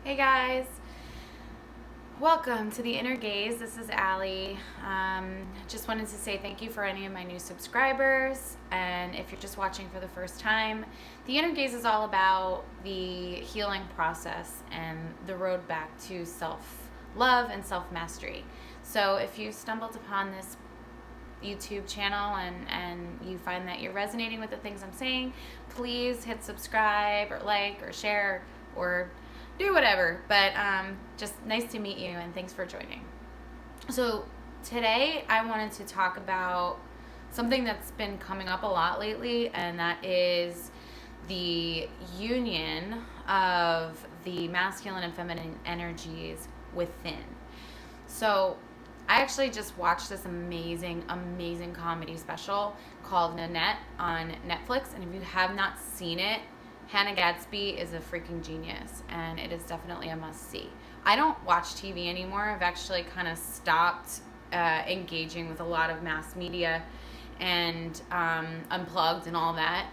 Hey guys, welcome to The Inner Gaze. This is Allie. Just wanted to say thank you for any of my new subscribers, and if you're just watching for the first time, The Inner Gaze is all about the healing process and the road back to self-love and self-mastery. So if you stumbled upon this YouTube channel and you find that you're resonating with the things I'm saying, please hit subscribe or like or share or do whatever. But just nice to meet you and thanks for joining. So today I wanted to talk about something that's been coming up a lot lately, and that is the union of the masculine and feminine energies within. So I actually just watched this amazing comedy special called Nanette on Netflix, and if you have not seen it, Hannah Gadsby is a freaking genius, and it is definitely a must-see. I don't watch TV anymore. I've actually kind of stopped engaging with a lot of mass media and Unplugged and all that.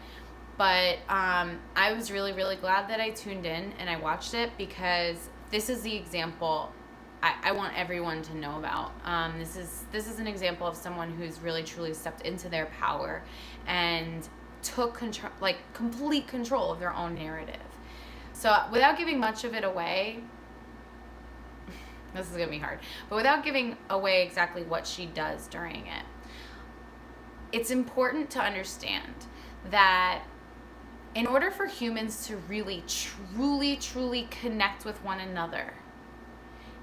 But I was really glad that I tuned in and I watched it, because this is the example I want everyone to know about. This is an example of someone who's really truly stepped into their power and took control, like complete control of their own narrative. So without giving much of it away, this is gonna be hard, but without giving away exactly what she does during it, it's important to understand that in order for humans to really truly connect with one another,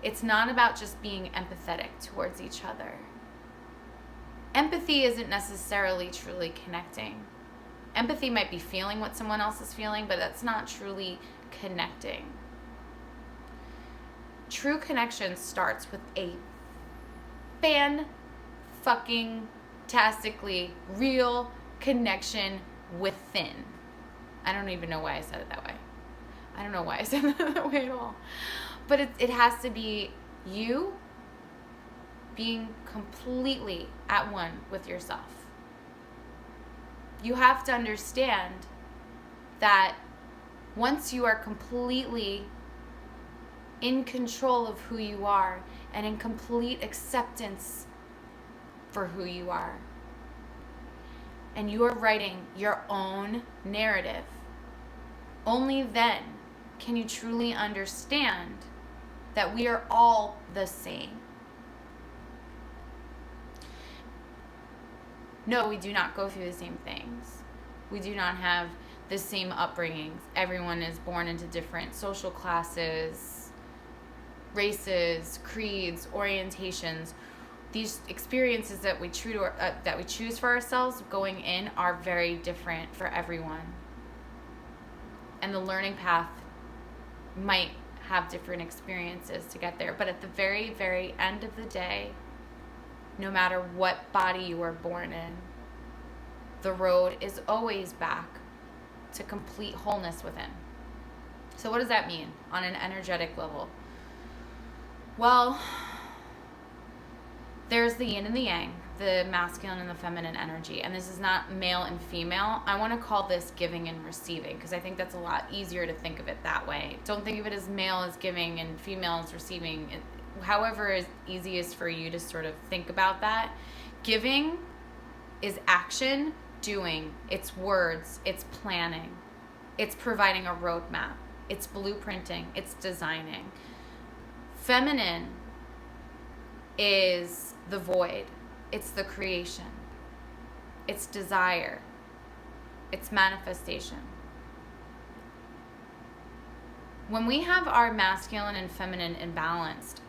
it's not about just being empathetic towards each other. Empathy isn't necessarily truly connecting. Empathy might be feeling what someone else is feeling, but that's not truly connecting. True connection starts with a fan-fucking-tastically real connection within. I don't even know why I said it that way. I don't know why I said it that way at all. But it has to be you being completely at one with yourself. You have to understand that once you are completely in control of who you are and in complete acceptance for who you are, and you are writing your own narrative, only then can you truly understand that we are all the same. No, we do not go through the same things. We do not have the same upbringings. Everyone is born into different social classes, races, creeds, orientations. These experiences that we choose for ourselves going in are very different for everyone. And the learning path might have different experiences to get there. But at the very end of the day, no matter what body you were born in, the road is always back to complete wholeness within. So what does that mean on an energetic level? Well, there's the yin and the yang, the masculine and the feminine energy. And this is not male and female. I want to call this giving and receiving, because I think that's a lot easier to think of it that way. Don't think of it as male as giving and female as receiving. However is easiest for you to sort of think about that. Giving is action, doing, it's words, it's planning, it's providing a roadmap, it's blueprinting, it's designing. Feminine is the void, it's the creation, it's desire, it's manifestation. When we have our masculine and feminine imbalanced,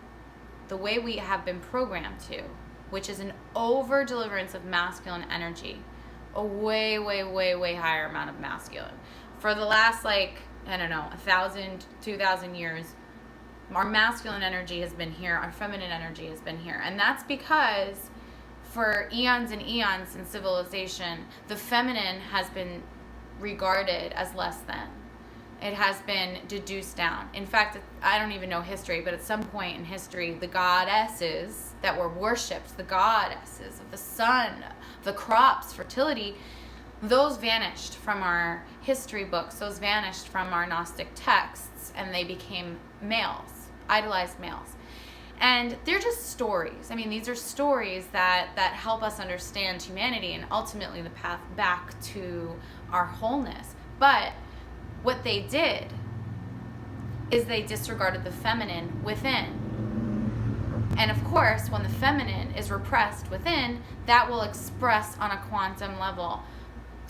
the way we have been programmed to, which is an over deliverance of masculine energy, a way higher amount of masculine. For the last 1,000, 2,000 years, our masculine energy has been here, our feminine energy has been here. And that's because for eons and eons in civilization, the feminine has been regarded as less than. It has been deduced down. In fact, I don't even know history, but at some point in history, the goddesses that were worshipped, the goddesses of the sun, the crops, fertility, those vanished from our history books, those vanished from our Gnostic texts, and they became males, idolized males. And they're just stories. I mean, these are stories that help us understand humanity and ultimately the path back to our wholeness. But what they did is they disregarded the feminine within. And of course, when the feminine is repressed within, that will express on a quantum level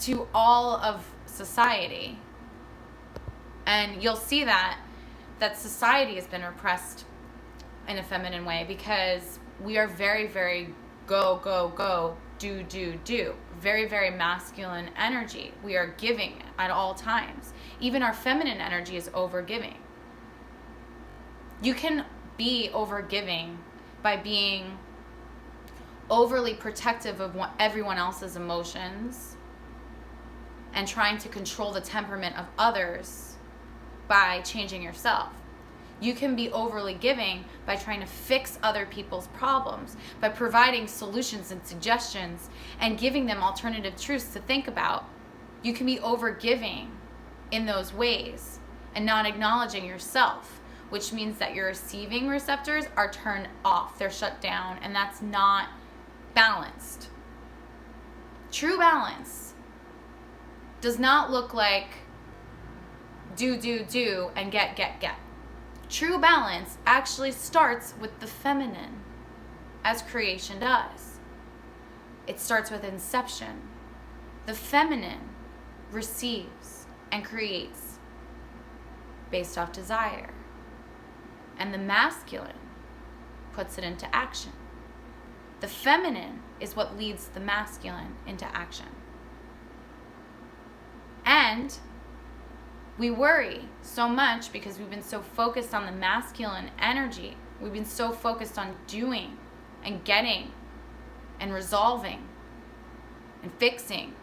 to all of society. And you'll see that society has been repressed in a feminine way because we are very, very go, go, go, do, do, do. Very, very masculine energy. We are giving at all times. Even our feminine energy is overgiving. You can be overgiving by being overly protective of everyone else's emotions and trying to control the temperament of others by changing yourself. You can be overly giving by trying to fix other people's problems, by providing solutions and suggestions and giving them alternative truths to think about. You can be overgiving in those ways and not acknowledging yourself, which means that your receiving receptors are turned off, they're shut down, and that's not balanced. True balance does not look like do, and get. True balance actually starts with the feminine, as creation does. It starts with inception. The feminine receives and creates based off desire. And the masculine puts it into action. The feminine is what leads the masculine into action. And we worry so much because we've been so focused on the masculine energy. We've been so focused on doing and getting and resolving and fixing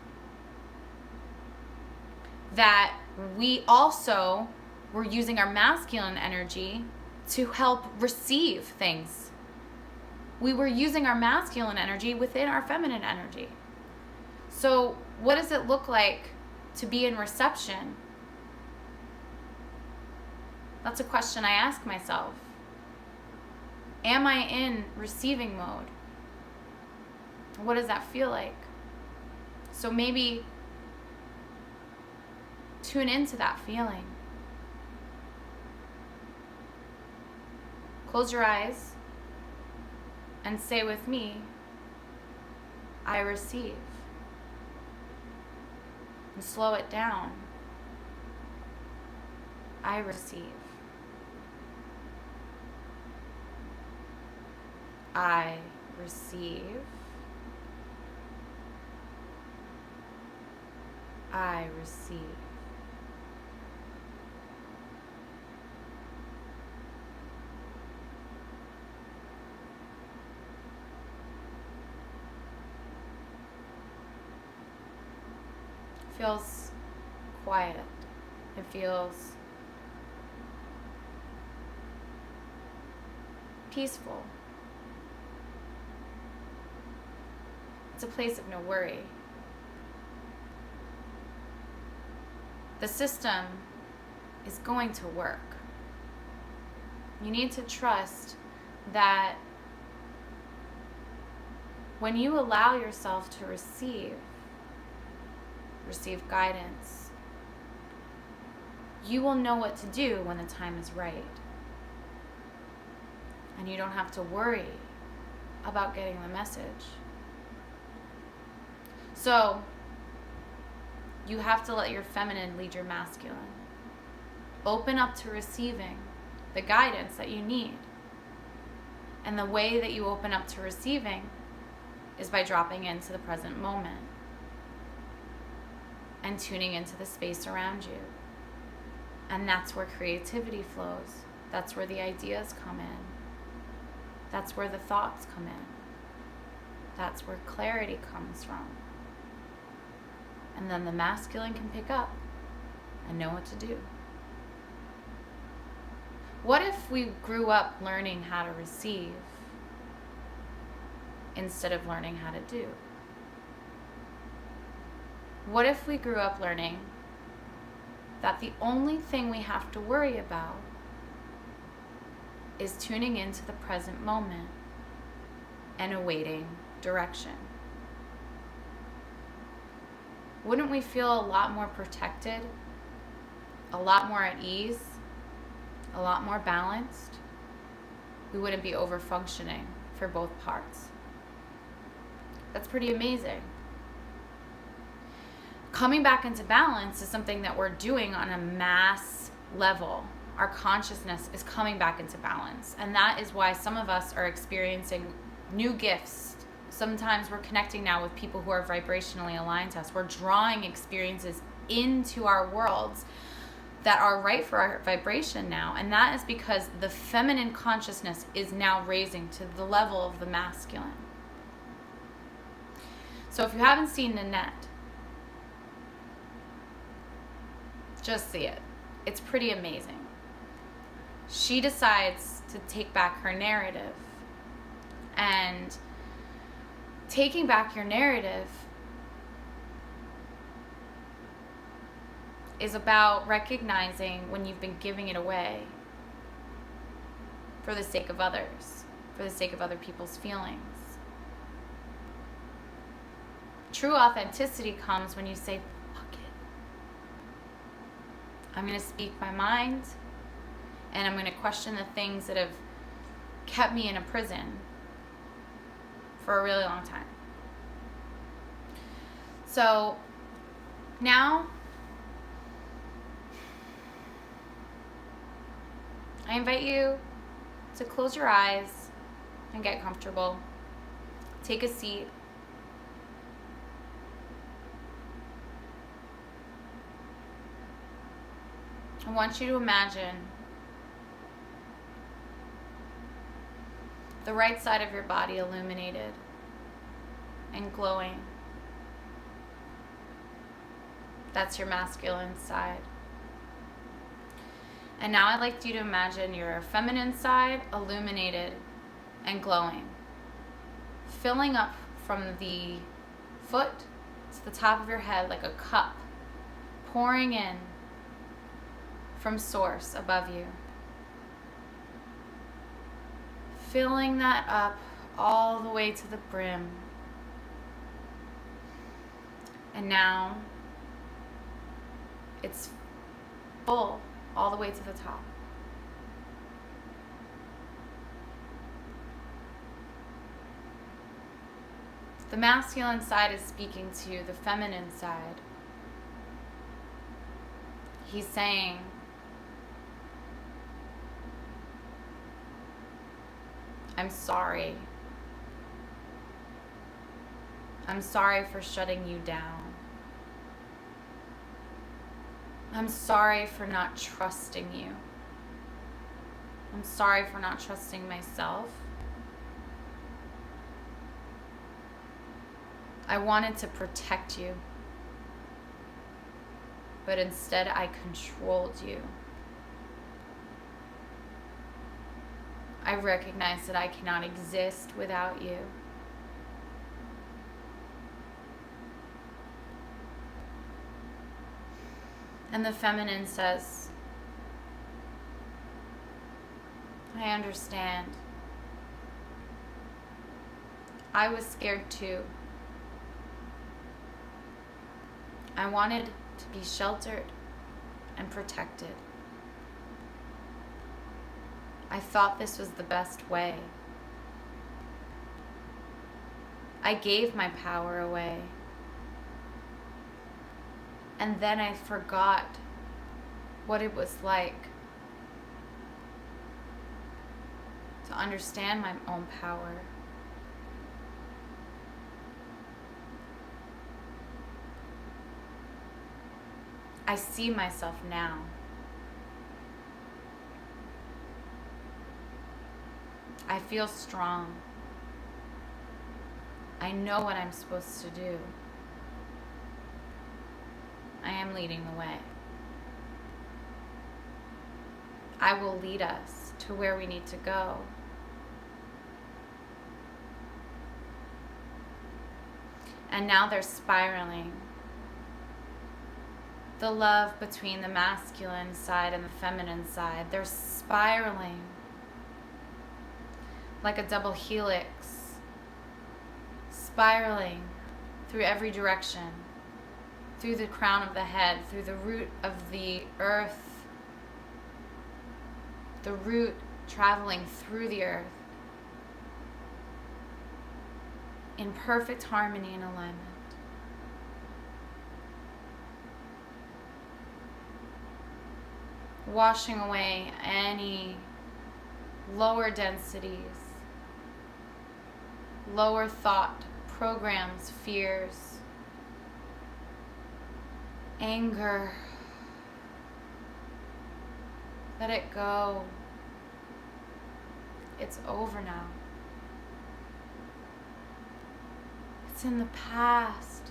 that we also were using our masculine energy to help receive things. We were using our masculine energy within our feminine energy. So what does it look like to be in reception? That's a question I ask myself. Am I in receiving mode? What does that feel like? So maybe tune into that feeling. Close your eyes and say with me, I receive. And slow it down. I receive. I receive. I receive. Feels quiet. It feels peaceful. It's a place of no worry. The system is going to work. You need to trust that when you allow yourself to receive guidance, you will know what to do when the time is right. And you don't have to worry about getting the message. So, you have to let your feminine lead your masculine. Open up to receiving the guidance that you need. And the way that you open up to receiving is by dropping into the present moment and tuning into the space around you. And that's where creativity flows. That's where the ideas come in. That's where the thoughts come in. That's where clarity comes from. And then the masculine can pick up and know what to do. What if we grew up learning how to receive instead of learning how to do? What if we grew up learning that the only thing we have to worry about is tuning into the present moment and awaiting direction? Wouldn't we feel a lot more protected, a lot more at ease, a lot more balanced? We wouldn't be over-functioning for both parts. That's pretty amazing. Coming back into balance is something that we're doing on a mass level. Our consciousness is coming back into balance. And that is why some of us are experiencing new gifts. Sometimes we're connecting now with people who are vibrationally aligned to us. We're drawing experiences into our worlds that are right for our vibration now. And that is because the feminine consciousness is now raising to the level of the masculine. So if you haven't seen Nanette, just see it. It's pretty amazing. She decides to take back her narrative. And taking back your narrative is about recognizing when you've been giving it away for the sake of others, for the sake of other people's feelings. True authenticity comes when you say, fuck it. I'm going to speak my mind, and I'm going to question the things that have kept me in a prison for a really long time. So now I invite you to close your eyes and get comfortable. Take a seat. I want you to imagine the right side of your body illuminated and glowing. That's your masculine side. And now I'd like you to imagine your feminine side illuminated and glowing, filling up from the foot to the top of your head like a cup, pouring in from source above you. Filling that up all the way to the brim. And now it's full all the way to the top. The masculine side is speaking to the feminine side. He's saying, I'm sorry. I'm sorry for shutting you down. I'm sorry for not trusting you. I'm sorry for not trusting myself. I wanted to protect you, but instead I controlled you. I recognize that I cannot exist without you. And the feminine says, I understand. I was scared too. I wanted to be sheltered and protected. I thought this was the best way. I gave my power away. And then I forgot what it was like to understand my own power. I see myself now. I feel strong. I know what I'm supposed to do. I am leading the way. I will lead us to where we need to go. And now they're spiraling the love between the masculine side and the feminine side. They're spiraling like a double helix, spiraling through every direction, through the crown of the head, through the root of the earth, the root traveling through the earth in perfect harmony and alignment. Washing away any lower densities, lower thought, programs, fears, anger. Let it go. It's over now. It's in the past.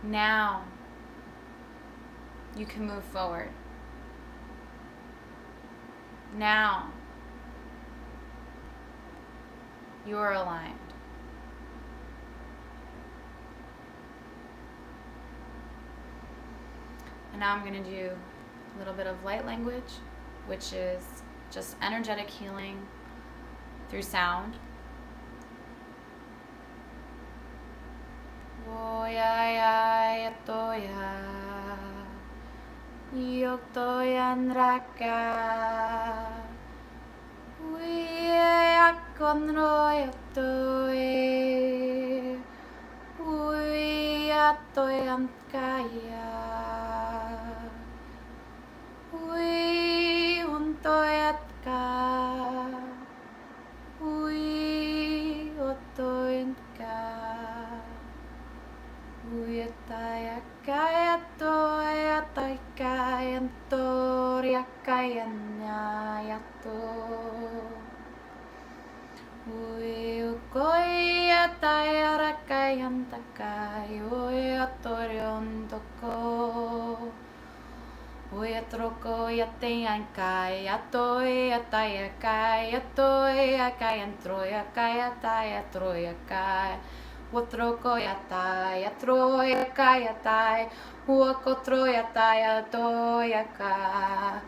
Now you can move forward. Now you are aligned. And now I'm going to do a little bit of light language, which is just energetic healing through sound. Oya toya, yoktoyan raka, uya konroya toye, uya toyan kaya, uy untoyat ka, uy otoyan ka. Uyataya kaya toya kaya toria kaya nyaya to. Uyukoya taya rakaya takai uyatorion toko. Uyatroko yateyan kaya toya taya kaya toya kaya troya kaya taya troya kaya. Utroko yataya troya kaya tai, uakotro yataya toya ka,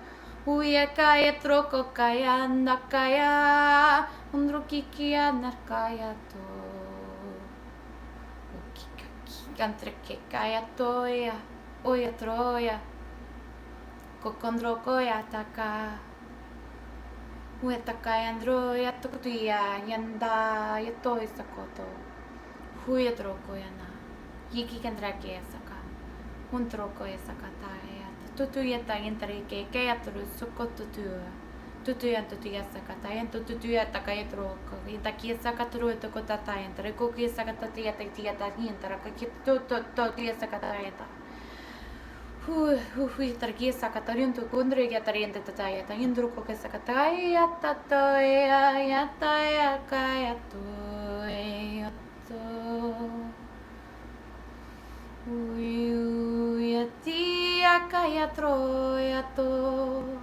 uya kaya troko kaya nakaya, undrokiki anarkaya to, ukikaki kantreke kaya toya, uya troya, kokondroko yataka, uya takaya androya tokutuya yanda yatoy sakoto. Huya troko yana, yiki kandrake saka, un troko sakata ya, tutu yata yentreke, kaya tru suko tutu ya sakata, yan tutu ya takaya troko, yataki sakatru toko tata yentre, koki sakata yata yata yentra, kaki to ya sakata yata. Tarki sakata yuntu kundre yata yente tata yata, yundru koke sakata yata to yata ya kaya to. Uya kaya troya to,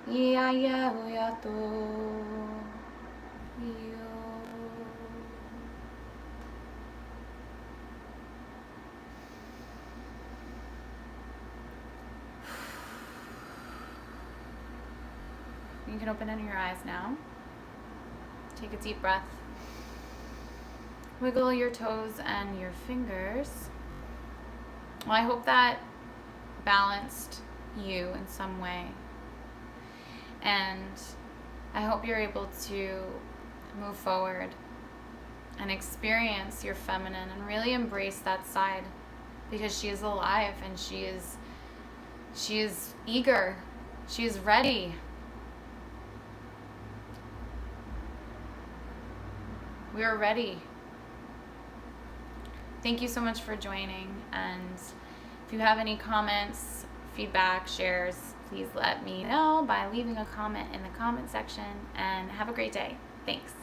ya to, yo. You can open your eyes now. Take a deep breath. Wiggle your toes and your fingers. Well, I hope that balanced you in some way. And I hope you're able to move forward and experience your feminine and really embrace that side, because she is alive and she is eager. She is ready. We are ready. Thank you so much for joining, and if you have any comments, feedback, shares, please let me know by leaving a comment in the comment section, and have a great day. Thanks.